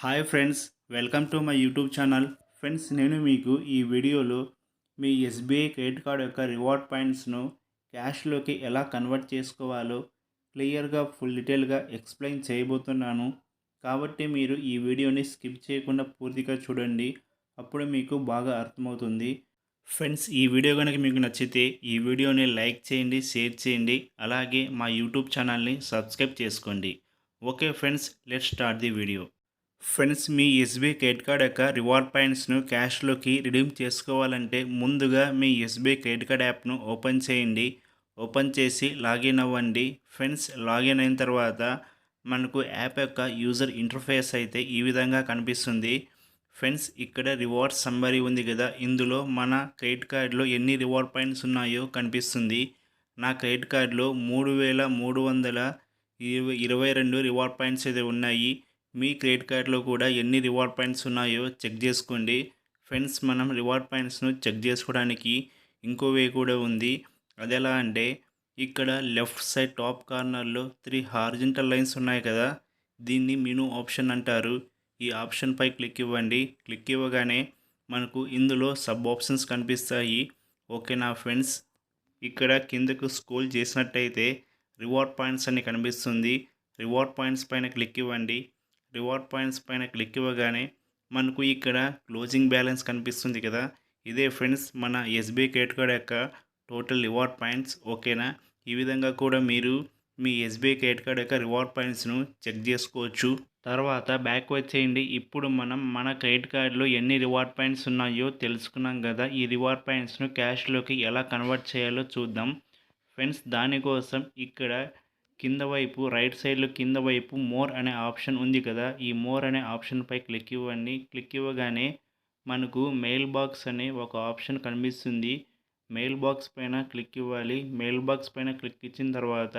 Hi friends, welcome to my YouTube channel. Friends, నేను మీకు ఈ వీడియోలో మీ ఎస్బీఐ క్రెడిట్ కార్డ్ యొక్క రివార్డ్ పాయింట్స్ను క్యాష్లోకి ఎలా కన్వర్ట్ చేసుకోవాలో క్లియర్గా ఫుల్ డీటెయిల్గా ఎక్స్ప్లెయిన్ చేయబోతున్నాను. కాబట్టి మీరు ఈ వీడియోని స్కిప్ చేయకుండా పూర్తిగా చూడండి. అప్పుడు మీకు బాగా అర్థమవుతుంది. ఫ్రెండ్స్, ఈ వీడియో కనుక మీకు నచ్చితే ఈ వీడియోని లైక్ చేయండి, షేర్ చేయండి, అలాగే మా యూట్యూబ్ ఛానల్ని సబ్స్క్రైబ్ చేసుకోండి. Okay friends, let's start the video. Friends, me SBI credit card యొక్క రివార్డ్ పాయింట్స్ను క్యాష్లోకి రిడీమ్ చేసుకోవాలంటే ముందుగా మీ ఎస్బీఐ క్రెడిట్ కార్డ్ యాప్ను ఓపెన్ చేయండి. ఓపెన్ చేసి లాగిన్ అవ్వండి. ఫ్రెండ్స్, లాగిన్ అయిన తర్వాత మనకు యాప్ యొక్క యూజర్ ఇంటర్ఫేస్ అయితే ఈ విధంగా కనిపిస్తుంది. ఫ్రెండ్స్, ఇక్కడ రివార్డ్ సమ్మరీ ఉంది కదా, ఇందులో మన క్రెడిట్ కార్డులో ఎన్ని రివార్డ్ పాయింట్స్ ఉన్నాయో కనిపిస్తుంది. నా క్రెడిట్ కార్డులో 3322 రివార్డ్ పాయింట్స్ అయితే ఉన్నాయి. మీ క్రెడిట్ కార్డులో కూడా ఎన్ని రివార్డ్ పాయింట్స్ ఉన్నాయో చెక్ చేసుకోండి. ఫ్రెండ్స్, మనం రివార్డ్ పాయింట్స్ను చెక్ చేసుకోవడానికి ఇంకో వే కూడా ఉంది. అది ఎలా అంటే, ఇక్కడ లెఫ్ట్ సైడ్ టాప్ కార్నర్లో 3 హారిజంటల్ లైన్స్ ఉన్నాయి కదా, దీన్ని మెనూ ఆప్షన్ అంటారు. ఈ ఆప్షన్పై క్లిక్ ఇవ్వండి. క్లిక్ ఇవ్వగానే మనకు ఇందులో సబ్ ఆప్షన్స్ కనిపిస్తాయి. ఓకేనా ఫ్రెండ్స్, ఇక్కడ కిందకు స్క్రోల్ చేసినట్టయితే రివార్డ్ పాయింట్స్ అని కనిపిస్తుంది. రివార్డ్ పాయింట్స్ పైన క్లిక్ ఇవ్వండి. రివార్డ్ పాయింట్స్ పైన క్లిక్ ఇవ్వగానే మనకు ఇక్కడ క్లోజింగ్ బ్యాలెన్స్ కనిపిస్తుంది కదా, ఇదే ఫ్రెండ్స్ మన ఎస్బీఐ క్రెడిట్ కార్డ్ యొక్క టోటల్ రివార్డ్ పాయింట్స్. ఓకేనా, ఈ విధంగా కూడా మీరు మీ ఎస్బీఐ క్రెడిట్ కార్డ్ యొక్క రివార్డ్ పాయింట్స్ను చెక్ చేసుకోవచ్చు. తర్వాత బ్యాక్ వచ్చేయండి. ఇప్పుడు మనం మన క్రెడిట్ కార్డులో ఎన్ని రివార్డ్ పాయింట్స్ ఉన్నాయో తెలుసుకున్నాం కదా, ఈ రివార్డ్ పాయింట్స్ను క్యాష్లోకి ఎలా కన్వర్ట్ చేయాలో చూద్దాం. ఫ్రెండ్స్, దానికోసం ఇక్కడ కింద వైపు రైట్ సైడ్లో కింద వైపు మోర్ అనే ఆప్షన్ ఉంది కదా, ఈ మోర్ అనే ఆప్షన్పై క్లిక్ ఇవ్వండి. క్లిక్ ఇవ్వగానే మనకు మెయిల్ బాక్స్ అనే ఒక ఆప్షన్ కనిపిస్తుంది. మెయిల్ బాక్స్ పైన క్లిక్ ఇవ్వాలి. మెయిల్ బాక్స్ పైన క్లిక్ ఇచ్చిన తర్వాత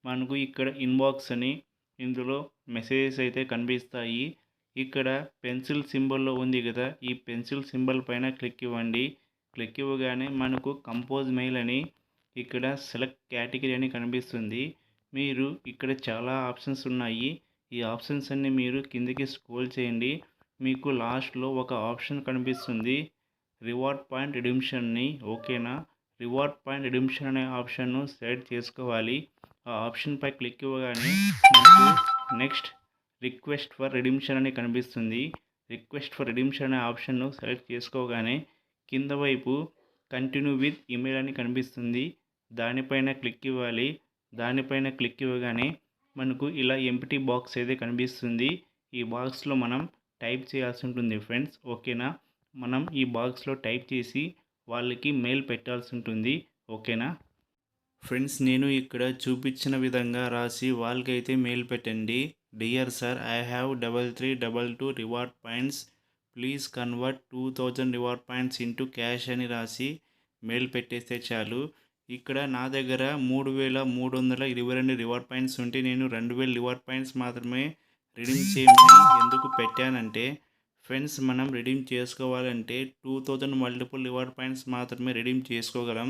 మనకు ఇక్కడ ఇన్బాక్స్ అని ఇందులో మెసేజెస్ అయితే కనిపిస్తాయి. ఇక్కడ పెన్సిల్ సింబల్లో ఉంది కదా, ఈ పెన్సిల్ సింబల్ పైన క్లిక్ ఇవ్వండి. క్లిక్ ఇవ్వగానే మనకు కంపోజ్ మెయిల్ అని ఇక్కడ సెలెక్ట్ కేటగిరీ అని కనిపిస్తుంది. మీరు ఇక్కడ చాలా ఆప్షన్స్ ఉన్నాయి. ఈ ఆప్షన్స్ అన్ని మీరు కిందికి స్క్రోల్ చేయండి. మీకు లాస్ట్లో ఒక ఆప్షన్ కనిపిస్తుంది, రివార్డ్ పాయింట్ రిడీమ్షన్ని. ఓకేనా, రివార్డ్ పాయింట్ రిడీమ్షన్ అనే ఆప్షన్ను సెలెక్ట్ చేసుకోవాలి. ఆ ఆప్షన్పై క్లిక్ ఇవ్వగానే మనకు నెక్స్ట్ రిక్వెస్ట్ ఫర్ రిడీమ్షన్ అని కనిపిస్తుంది. రిక్వెస్ట్ ఫర్ రిడీమ్షన్ అనే ఆప్షన్ను సెలెక్ట్ చేసుకోగానే కింద వైపు కంటిన్యూ విత్ ఈమెయిల్ అని కనిపిస్తుంది. దానిపైన క్లిక్ ఇవ్వాలి. దానిపైన క్లిక్ ఇవ్వగానే మనకు ఇలా ఎంప్టీ బాక్స్ అయితే కనిపిస్తుంది. ఈ బాక్స్లో మనం టైప్ చేయాల్సి ఉంటుంది ఫ్రెండ్స్. ఓకేనా, మనం ఈ బాక్స్లో టైప్ చేసి వాళ్ళకి మెయిల్ పెట్టాల్సి ఉంటుంది. ఓకేనా ఫ్రెండ్స్, నేను ఇక్కడ చూపించిన విధంగా రాసి వాళ్ళకైతే మెయిల్ పెట్టండి. Dear sir, I have 3322 reward points, please convert 2000 reward points into cash అని రాసి మెయిల్ పెట్టేస్తే చాలు. ఇక్కడ నా దగ్గర 3322 రివార్డ్ పాయింట్స్ ఉంటే నేను 2000 రివార్డ్ పాయింట్స్ మాత్రమే రిడీమ్ చేయమని ఎందుకు పెట్టానంటే, ఫ్రెండ్స్, మనం రిడీమ్ చేసుకోవాలంటే 2000 మల్టిపుల్ రివార్డ్ పాయింట్స్ మాత్రమే రిడీమ్ చేసుకోగలం.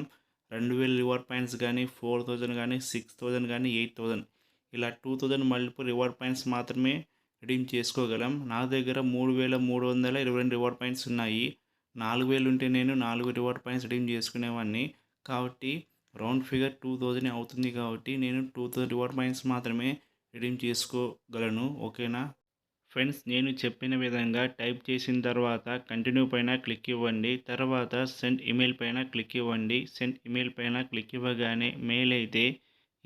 2000 రివార్డ్ పాయింట్స్ కానీ, 4000 కానీ, 6000 కానీ, 8000 ఇలా 2000 మల్టిపుల్ రివార్డ్ పాయింట్స్ మాత్రమే రిడీమ్ చేసుకోగలం. నా దగ్గర 3322 రివార్డ్ పాయింట్స్ ఉన్నాయి. 4000 ఉంటే నేను 4 రివార్డ్ పాయింట్స్ రిడీమ్ చేసుకునేవాడిని. కాబట్టి రౌండ్ ఫిగర్ 2000 అవుతుంది. కాబట్టి నేను 2000 రివార్డ్ పాయింట్స్ మాత్రమే రిడీమ్ చేసుకోగలను. ఓకేనా ఫ్రెండ్స్, నేను చెప్పిన విధంగా టైప్ చేసిన తర్వాత కంటిన్యూ పైన క్లిక్ ఇవ్వండి. తర్వాత సెండ్ ఈమెయిల్ పైన క్లిక్ ఇవ్వండి. సెండ్ ఈమెయిల్ పైన క్లిక్ ఇవ్వగానే మెయిల్ అయితే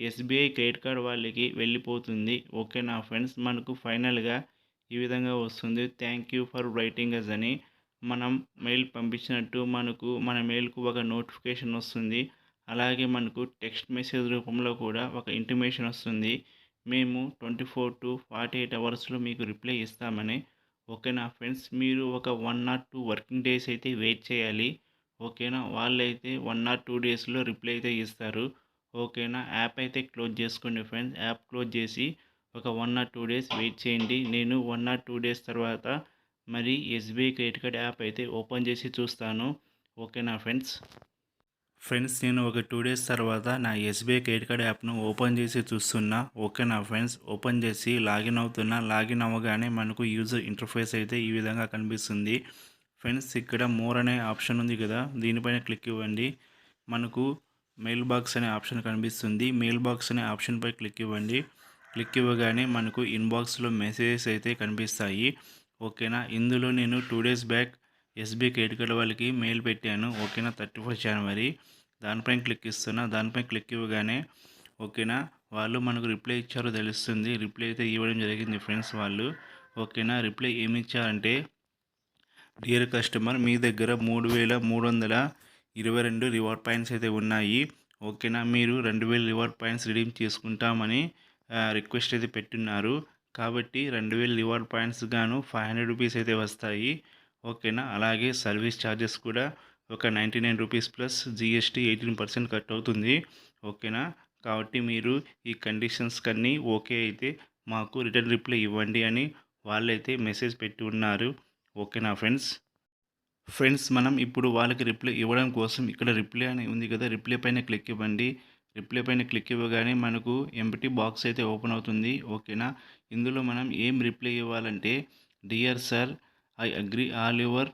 ఎస్బీఐ క్రెడిట్ కార్డ్ వాళ్ళకి వెళ్ళిపోతుంది. ఓకేనా ఫ్రెండ్స్, మనకు ఫైనల్గా ఈ విధంగా వస్తుంది, థ్యాంక్ యూ ఫర్ రైటింగ్ అస్ అని. మనం మెయిల్ పంపించినట్టు మనకు మన మెయిల్కు ఒక నోటిఫికేషన్ వస్తుంది. అలాగే మనకు టెక్స్ట్ మెసేజ్ రూపంలో కూడా ఒక ఇంటిమేషన్ వస్తుంది, మేము 24 to 48 అవర్స్లో మీకు రిప్లై ఇస్తామని. ఓకేనా ఫ్రెండ్స్, మీరు ఒక 1 or 2 వర్కింగ్ డేస్ అయితే వెయిట్ చేయాలి. ఓకేనా, వాళ్ళైతే 1 or 2 డేస్లో రిప్లై అయితే ఇస్తారు. ఓకేనా, యాప్ అయితే క్లోజ్ చేసుకోండి ఫ్రెండ్స్. యాప్ క్లోజ్ చేసి ఒక 1 or 2 డేస్ వెయిట్ చేయండి. నేను 1 or 2 డేస్ తర్వాత మరి ఎస్బీఐ క్రెడిట్ కార్డ్ యాప్ అయితే ఓపెన్ చేసి చూస్తాను. ఓకేనా ఫ్రెండ్స్. ఫ్రెండ్స్ నేను ఒక 2 డేస్ తర్వాత నా ఎస్బీఐ క్రెడిట్ కార్డ్ యాప్ను ఓపెన్ చేసి చూస్తున్నా. ఓకేనా ఫ్రెండ్స్, ఓపెన్ చేసి లాగిన్ అవుతున్నా. లాగిన్ అవ్వగానే మనకు యూజర్ ఇంటర్ఫేస్ అయితే ఈ విధంగా కనిపిస్తుంది. ఫ్రెండ్స్ ఇక్కడ మోర్ అనే ఆప్షన్ ఉంది కదా, దీనిపైన క్లిక్ ఇవ్వండి. మనకు మెయిల్ బాక్స్ అనే ఆప్షన్ కనిపిస్తుంది. మెయిల్ బాక్స్ అనే ఆప్షన్పై క్లిక్ ఇవ్వండి. క్లిక్ ఇవ్వగానే మనకు ఇన్బాక్స్లో మెసేజెస్ అయితే కనిపిస్తాయి. ఓకేనా, ఇందులో నేను 2 days back SBI credit card వాళ్ళకి మెయిల్ పెట్టాను. ఓకేనా, 31 జనవరి. దానిపైన క్లిక్ ఇస్తున్నా. దానిపైన క్లిక్ ఇవ్వగానే ఓకేనా, వాళ్ళు మనకు రిప్లై ఇచ్చారో తెలుస్తుంది. రిప్లై అయితే ఇవ్వడం జరిగింది ఫ్రెండ్స్ వాళ్ళు. ఓకేనా, రిప్లై ఏమి ఇచ్చారంటే, డియర్ కస్టమర్, మీ దగ్గర 3322 రివార్డ్ పాయింట్స్ అయితే ఉన్నాయి. ఓకేనా, మీరు 2000 రివార్డ్ పాయింట్స్ రిడీమ్ చేసుకుంటామని రిక్వెస్ట్ అయితే పెట్టున్నారు. కాబట్టి 2000 రివార్డ్ పాయింట్స్ గాను 500 రూపీస్ అయితే వస్తాయి. ఓకేనా, అలాగే సర్వీస్ ఛార్జెస్ కూడా ఒక 99 రూపీస్ ప్లస్ జిఎస్టీ 18% కట్ అవుతుంది. ఓకేనా, కాబట్టి మీరు ఈ కండిషన్స్ కన్నీ ఓకే అయితే మాకు రిటర్న్ రిప్లై ఇవ్వండి అని వాళ్ళైతే మెసేజ్ పెట్టి ఉన్నారు. ఓకేనా ఫ్రెండ్స్ మనం ఇప్పుడు వాళ్ళకి రిప్లై ఇవ్వడం కోసం ఇక్కడ రిప్లై అని ఉంది కదా, రిప్లై పైన క్లిక్ ఇవ్వండి. రిప్లై పైన క్లిక్ ఇవ్వగానే మనకు ఎంప్టీ బాక్స్ అయితే ఓపెన్ అవుతుంది. ఓకేనా, ఇందులో మనం ఏం రిప్లై ఇవ్వాలంటే, dear sir, I agree all your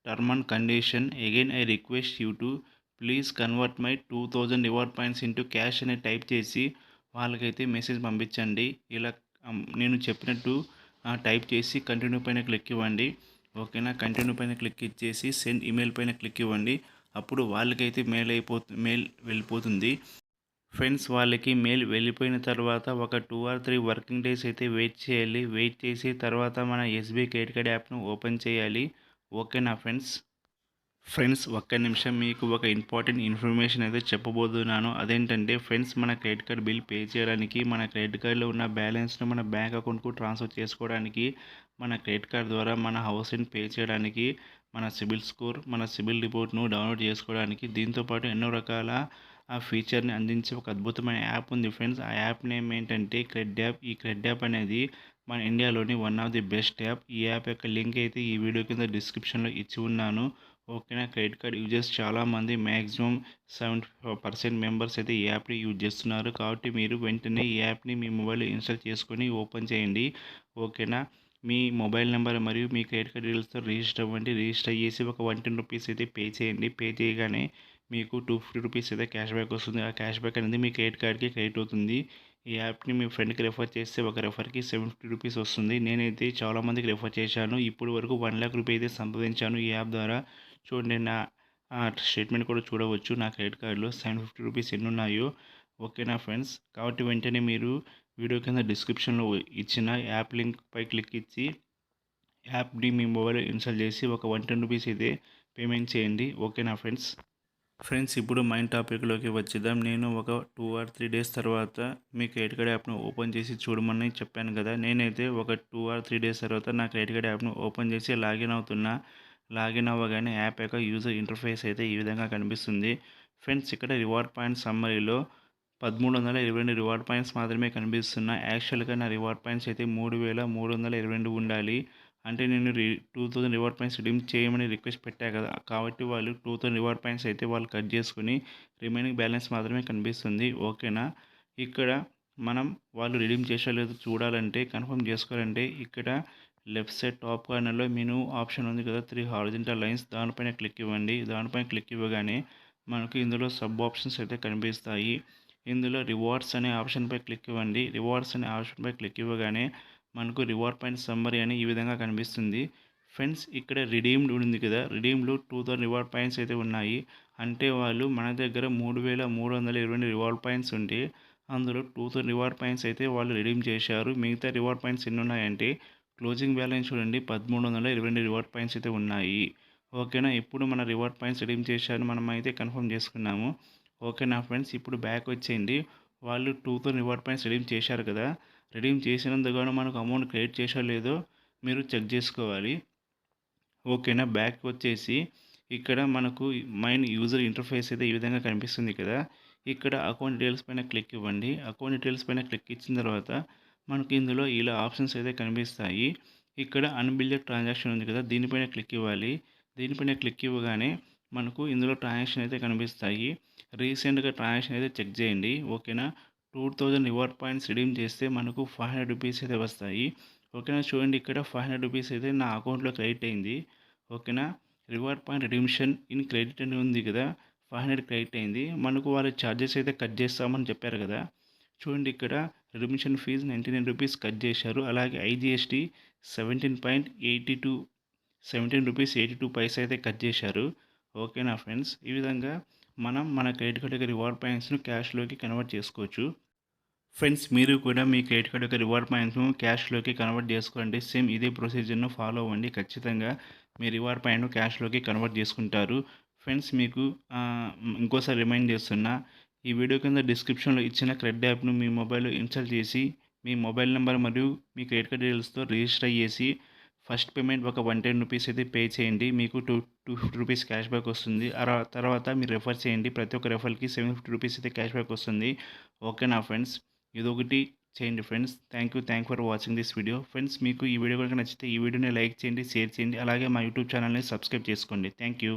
term and condition. Again I request you to please convert my 2000 reward points into cash అని టైప్ చేసి వాళ్ళకైతే మెసేజ్ పంపించండి. ఇలా నేను చెప్పినట్టు టైప్ చేసి కంటిన్యూ పైన క్లిక్ ఇవ్వండి. ఓకేనా, కంటిన్యూ పైన క్లిక్ ఇచ్చేసి సెండ్ ఈమెయిల్ పైన క్లిక్ ఇవ్వండి. అప్పుడు వాళ్ళకైతే మెయిల్ వెళ్ళిపోతుంది. ఫ్రెండ్స్ వాళ్ళకి మెయిల్ వెళ్ళిపోయిన తర్వాత ఒక 2 or 3 వర్కింగ్ డేస్ అయితే వెయిట్ చేయాలి. వెయిట్ చేసి తర్వాత మన ఎస్బీఐ క్రెడిట్ కార్డ్ యాప్ను ఓపెన్ చేయాలి. ఓకేనా ఫ్రెండ్స్ ఒక్క నిమిషం, మీకు ఒక ఇంపార్టెంట్ ఇన్ఫర్మేషన్ అయితే చెప్పబోతున్నాను. అదేంటంటే ఫ్రెండ్స్, మన క్రెడిట్ కార్డ్ బిల్ పే చేయడానికి, మన క్రెడిట్ కార్డులో ఉన్న బ్యాలెన్స్ను మన బ్యాంక్ అకౌంట్కు ట్రాన్స్ఫర్ చేసుకోవడానికి, మన క్రెడిట్ కార్డ్ ద్వారా మన హౌస్ రెంట్ పే చేయడానికి, మన సిబిల్ స్కోర్, మన సిబిల్ రిపోర్ట్ను డౌన్లోడ్ చేసుకోవడానికి, దీంతోపాటు ఎన్నో రకాల ఆ ఫీచర్ని అందించే ఒక అద్భుతమైన యాప్ ఉంది ఫ్రెండ్స్. ఆ యాప్ నేమ్ ఏంటంటే క్రెడ్ యాప్. ఈ క్రెడ్ యాప్ అనేది మన ఇండియాలోని one of the best app. ఈ యాప్ యొక్క లింక్ అయితే ఈ వీడియో కింద డిస్క్రిప్షన్లో ఇచ్చి ఉన్నాను. ఓకేనా, క్రెడిట్ కార్డ్ యూజర్స్ చాలామంది, మ్యాక్సిమం 70% మెంబర్స్ అయితే ఈ యాప్ని యూజ్ చేస్తున్నారు. కాబట్టి మీరు వెంటనే ఈ యాప్ని మీ మొబైల్లో ఇన్స్టాల్ చేసుకొని ఓపెన్ చేయండి. ఓకేనా, మీ మొబైల్ నెంబర్ మరియు మీ క్రెడిట్ కార్డ్ డీటెయిల్స్తో రిజిస్టర్ అవ్వండి. రిజిస్టర్ చేసి ఒక 110 రూపీస్ అయితే పే చేయండి. పే చేయగానే మీకు 250 రూపీస్ అయితే క్యాష్ బ్యాక్ వస్తుంది. ఆ క్యాష్ బ్యాక్ అనేది మీ క్రెడిట్ కార్డ్కి క్రెడిట్ అవుతుంది. ఈ యాప్ని మీ ఫ్రెండ్కి రెఫర్ చేస్తే ఒక రెఫర్కి 750 రూపీస్ వస్తుంది. నేనైతే చాలామందికి రెఫర్ చేశాను. ఇప్పటి వరకు 1 లక్ష రూపాయలు అయితే సంపాదించాను ఈ యాప్ ద్వారా. చూడండి, నా స్టేట్మెంట్ కూడా చూడవచ్చు. నా క్రెడిట్ కార్డులో 750 రూపీస్ ఎన్ని ఉన్నాయో. ఓకేనా ఫ్రెండ్స్, కాబట్టి వెంటనే మీరు వీడియో కింద డిస్క్రిప్షన్లో ఇచ్చిన యాప్ లింక్పై క్లిక్ ఇచ్చి యాప్ని మీ మొబైల్లో ఇన్స్టాల్ చేసి ఒక 110 రూపీస్ అయితే పేమెంట్ చేయండి. ఓకేనా ఫ్రెండ్స్ ఇప్పుడు మైన్ టాపిక్లోకి వచ్చేద్దాం. నేను ఒక 2 or 3 డేస్ తర్వాత మీ క్రెడిట్ కార్డ్ యాప్ను ఓపెన్ చేసి చూడమని చెప్పాను కదా. నేనైతే ఒక 2 or 3 డేస్ తర్వాత నా క్రెడిట్ కార్డ్ యాప్ను ఓపెన్ చేసి లాగిన్ అవుతున్నా. లాగిన్ అవ్వగానే యాప్ యొక్క యూజర్ ఇంటర్ఫేస్ అయితే ఈ విధంగా కనిపిస్తుంది. ఫ్రెండ్స్ ఇక్కడ రివార్డ్ పాయింట్స్ సమ్మరీలో 1322 రివార్డ్ పాయింట్స్ మాత్రమే కనిపిస్తున్నాయి. యాక్చువల్గా నా రివార్డ్ పాయింట్స్ అయితే 3322 ఉండాలి. అంటే నేను 2000 రివార్డ్ పాయింట్స్ రిడీమ్ చేయమని రిక్వెస్ట్ పెట్టా కదా, కాబట్టి వాళ్ళు 2000 రివార్డ్ పాయింట్స్ అయితే వాళ్ళు కట్ చేసుకుని రిమైనింగ్ బ్యాలెన్స్ మాత్రమే కనిపిస్తుంది. ఓకేనా, ఇక్కడ మనం వాళ్ళు రిడీమ్ చేసో లేదో చూడాలంటే, కన్ఫర్మ్ చేసుకోవాలంటే ఇక్కడ లెఫ్ట్ సైడ్ టాప్ కార్నర్లో మెనూ ఆప్షన్ ఉంది కదా, 3 హారిజంటల్ లైన్స్, దానిపైన క్లిక్ ఇవ్వండి. దానిపైన క్లిక్ ఇవ్వగానే మనకు ఇందులో సబ్ ఆప్షన్స్ అయితే కనిపిస్తాయి. ఇందులో రివార్డ్స్ అనే ఆప్షన్పై క్లిక్ ఇవ్వండి. రివార్డ్స్ అనే ఆప్షన్పై క్లిక్ ఇవ్వగానే మనకు రివార్డ్ పాయింట్ సమ్మరీ అని ఈ విధంగా కనిపిస్తుంది. ఫ్రెండ్స్ ఇక్కడ రిడీమ్డ్ ఉంది కదా, రిడీమ్లో 2000 రివార్డ్ పాయింట్స్ అయితే ఉన్నాయి. అంటే వాళ్ళు మన దగ్గర 3322 రివార్డ్ పాయింట్స్ ఉంటే అందులో 2000 రివార్డ్ పాయింట్స్ అయితే వాళ్ళు రిడీమ్ చేశారు. మిగతా రివార్డ్ పాయింట్స్ ఎన్ని ఉన్నాయంటే, క్లోజింగ్ బ్యాలెన్స్ చూడండి, 1322 రివార్డ్ పాయింట్స్ అయితే ఉన్నాయి. ఓకేనా, ఇప్పుడు మన రివార్డ్ పాయింట్స్ రిడీమ్ చేశారు, మనం అయితే కన్ఫర్మ్ చేసుకున్నాము. ఓకేనా ఫ్రెండ్స్, ఇప్పుడు బ్యాక్ వచ్చేయండి. వాళ్ళు 2000 రివార్డ్ పాయింట్స్ రిడీమ్ చేశారు కదా, రిడీమ్ చేసినందుకు గాను మనకు అమౌంట్ క్రెడిట్ చేశారో లేదో మీరు చెక్ చేసుకోవాలి. ఓకేనా, బ్యాక్ వచ్చేసి ఇక్కడ మనకు మైన్ యూజర్ ఇంటర్ఫేస్ అయితే ఈ విధంగా కనిపిస్తుంది కదా. ఇక్కడ అకౌంట్ డీటెయిల్స్ పైన క్లిక్ ఇవ్వండి. అకౌంట్ డీటెయిల్స్ పైన క్లిక్ ఇచ్చిన తర్వాత మనకు ఇందులో ఇలా ఆప్షన్స్ అయితే కనిపిస్తాయి. ఇక్కడ అన్బిల్డెడ్ ట్రాన్సాక్షన్ ఉంది కదా, దీనిపైన క్లిక్ ఇవ్వాలి. దీనిపైన క్లిక్ ఇవ్వగానే మనకు ఇందులో ట్రాన్సాక్షన్ అయితే కనిపిస్తాయి. రీసెంట్‌గా ట్రాన్సాక్షన్ అయితే చెక్ చేయండి. ఓకేనా. 2000 రివార్డ్ పాయింట్స్ రిడీమ్ చేస్తే మనకు రూ. 500 అయితే వస్తాయి. ఓకేనా. చూడండి ఇక్కడ రూ. 500 అయితే నా అకౌంట్‌లో క్రెడిట్ అయింది. ఓకేనా. Reward point redemption in credit అని ఉంది కదా. 500 క్రెడిట్ అయింది. మనకు వాళ్ళు ఛార్జెస్ అయితే కట్ చేస్తామని చెప్పారు కదా. చూడండి ఇక్కడ రిడీమ్షన్ ఫీజు రూ. 99 కట్ చేశారు. అలాగే ఐజీఎస్టీ 17.82 రూ. 17.82 అయితే కట్ చేశారు. ఓకేనా ఫ్రెండ్స్. ఈ విధంగా మనం మన క్రెడిట్ కార్డ్ యొక్క రివార్డ్ పాయింట్స్ను క్యాష్లోకి కన్వర్ట్ చేసుకోవచ్చు. ఫ్రెండ్స్ మీరు కూడా మీ క్రెడిట్ కార్డ్ యొక్క రివార్డ్ పాయింట్స్ను క్యాష్లోకి కన్వర్ట్ చేసుకోండి. సేమ్ ఇదే ప్రొసీజర్ను ఫాలో అవ్వండి. ఖచ్చితంగా మీ రివార్డ్ పాయింట్ను క్యాష్లోకి కన్వర్ట్ చేసుకుంటారు. ఫ్రెండ్స్ మీకు ఇంకోసారి రిమైండ్ చేస్తున్నా, ఈ వీడియో కింద డిస్క్రిప్షన్లో ఇచ్చిన క్రెడ్ యాప్ను మీ మొబైల్లో ఇన్స్టాల్ చేసి మీ మొబైల్ నెంబర్ మరియు మీ క్రెడిట్ కార్డ్ డీటెయిల్స్తో రిజిస్టర్ అయ్యేసి ఫస్ట్ పేమెంట్ ఒక రూ. 110 అయితే పే చేయండి. మీకు రూ. 250 క్యాష్ బ్యాక్ వస్తుంది. తర్వాత మీరు రెఫర్ చేయండి. ప్రతి ఒక్క రెఫర్కి రూ. 750 అయితే క్యాష్ బ్యాక్ వస్తుంది. ఓకేనా ఫ్రెండ్స్. ఇదొకటి చేయండి friends. Thank for watching this video. Friends మీకు ఈ వీడియో కనుక నచ్చితే ఈ వీడియోని లైక్ చేయండి, షేర్ చేయండి. అలాగే మా యూట్యూబ్ ఛానల్ని సబ్స్క్రైబ్ చేసుకోండి. Thank you.